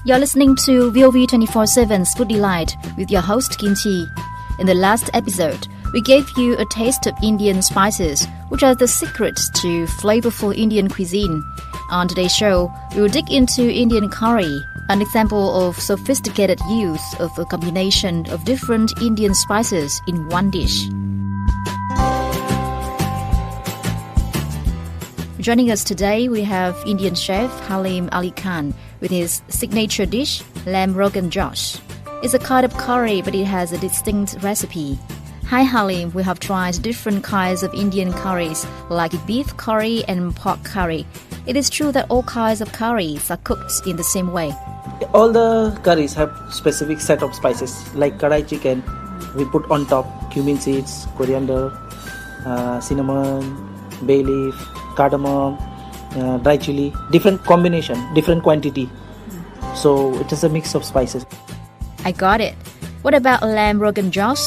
You're listening to VOV 24/7's Food Delight with your host Kimchi. In the last episode, we gave you a taste of Indian spices, which are the secret to flavorful Indian cuisine. On today's show, we will dig into Indian curry, an example of sophisticated use of a combination of different Indian spices in one dish. Joining us today, we have Indian chef Halim Ali Khan with his signature dish, Lamb Rogan Josh. It's a kind of curry, but it has a distinct recipe. Hi Halim, we have tried different kinds of Indian curries, like beef curry and pork curry. It is true that all kinds of curries are cooked in the same way. All the curries have specific set of spices. Like kadai chicken, we put on top cumin seeds, coriander, cinnamon, bay leaf, cardamom, dry chili, different combination, different quantity. So it is a mix of spices. I got it. What about lamb rogan josh?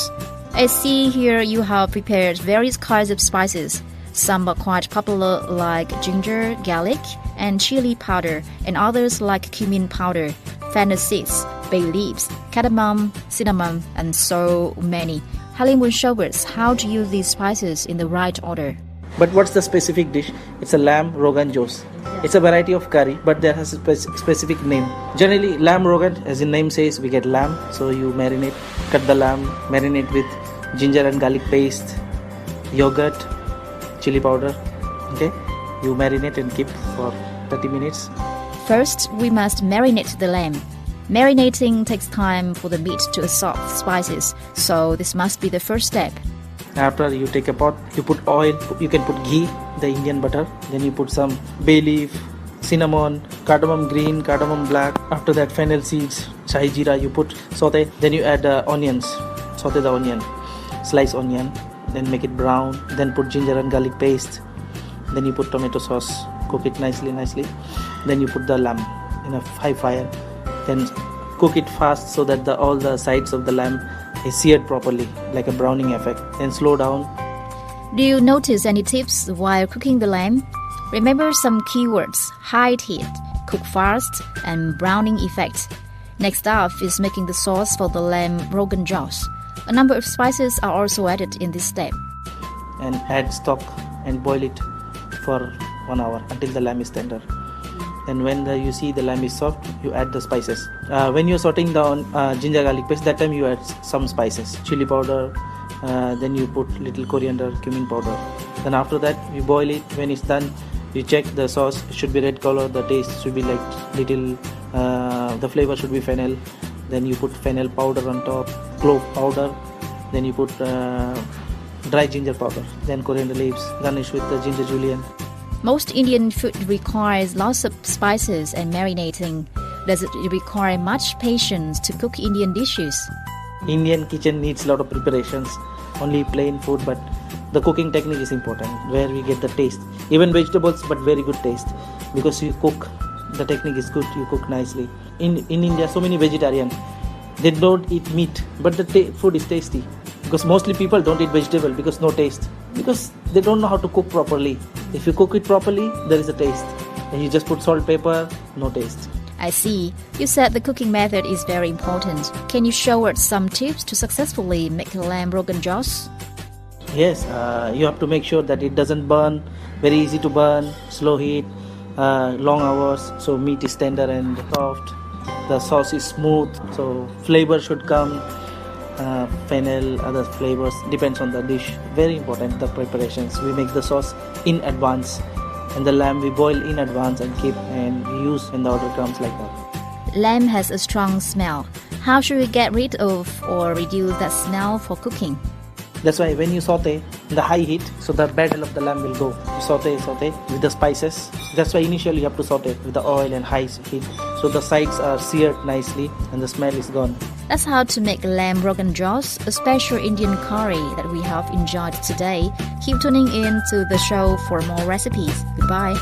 I see here you have prepared various kinds of spices. Some are quite popular like ginger, garlic, and chili powder, and others like cumin powder, fennel seeds, bay leaves, cardamom, cinnamon, and so many. Halim will show us how to use these spices in the right order. But what's the specific dish? It's a lamb rogan josh. It's a variety of curry, but there has a specific name. Generally, lamb rogan, as the name says, we get lamb. So you marinate, cut the lamb, marinate with ginger and garlic paste, yogurt, chili powder. Okay, you marinate and keep for 30 minutes. First, we must marinate the lamb. Marinating takes time for the meat to absorb spices, so this must be the first step. After you take a pot, you put oil, you can put ghee, the Indian butter, then you put some bay leaf, cinnamon, cardamom green, cardamom black. After that, fennel seeds, shahi jeera, you put saute, then you add onions, saute the onion, slice onion, then make it brown, then put ginger and garlic paste, then you put tomato sauce, cook it nicely, then you put the lamb in a high fire, then cook it fast so that all the sides of the lamb is seared properly, like a browning effect. Then slow down. Do you notice any tips while cooking the lamb? Remember some keywords: high heat, cook fast, and browning effect. Next up is making the sauce for the lamb rogan josh. A number of spices are also added in this step. And add stock and boil it for 1 hour until the lamb is tender. And when you see the lamb is soft, you add the spices. When you're sauteing the ginger garlic paste, that time you add some spices, chili powder, then you put little coriander, cumin powder. Then after that, you boil it. When it's done, you check the sauce should be red color, the taste should be like little, the flavor should be fennel. Then you put fennel powder on top, clove powder. Then you put dry ginger powder, then coriander leaves, garnish with the ginger julienne. Most Indian food requires lots of spices and marinating. Does it require much patience to cook Indian dishes? Indian kitchen needs a lot of preparations, only plain food, but the cooking technique is important, where we get the taste. Even vegetables, but very good taste, because you cook, the technique is good, you cook nicely. In India, so many vegetarians, they don't eat meat, but the food is tasty. Because mostly people don't eat vegetable because no taste. Because they don't know how to cook properly. If you cook it properly, there is a taste. And you just put salt, pepper, no taste. I see. You said the cooking method is very important. Can you show us some tips to successfully make lamb rogan josh? Yes, you have to make sure that it doesn't burn, very easy to burn, slow heat, long hours, so meat is tender and soft. The sauce is smooth, so flavor should come. Fennel, other flavors, depends on the dish. Very important, the preparations. We make the sauce in advance, and the lamb we boil in advance and keep and use when the order comes like that. Lamb has a strong smell. How should we get rid of or reduce that smell for cooking? That's why when you saute in the high heat, so the bad smell of the lamb will go. You saute with the spices. That's why initially you have to saute with the oil and high heat, so the sides are seared nicely and the smell is gone. That's how to make lamb rogan josh, a special Indian curry that we have enjoyed today. Keep tuning in to the show for more recipes. Goodbye.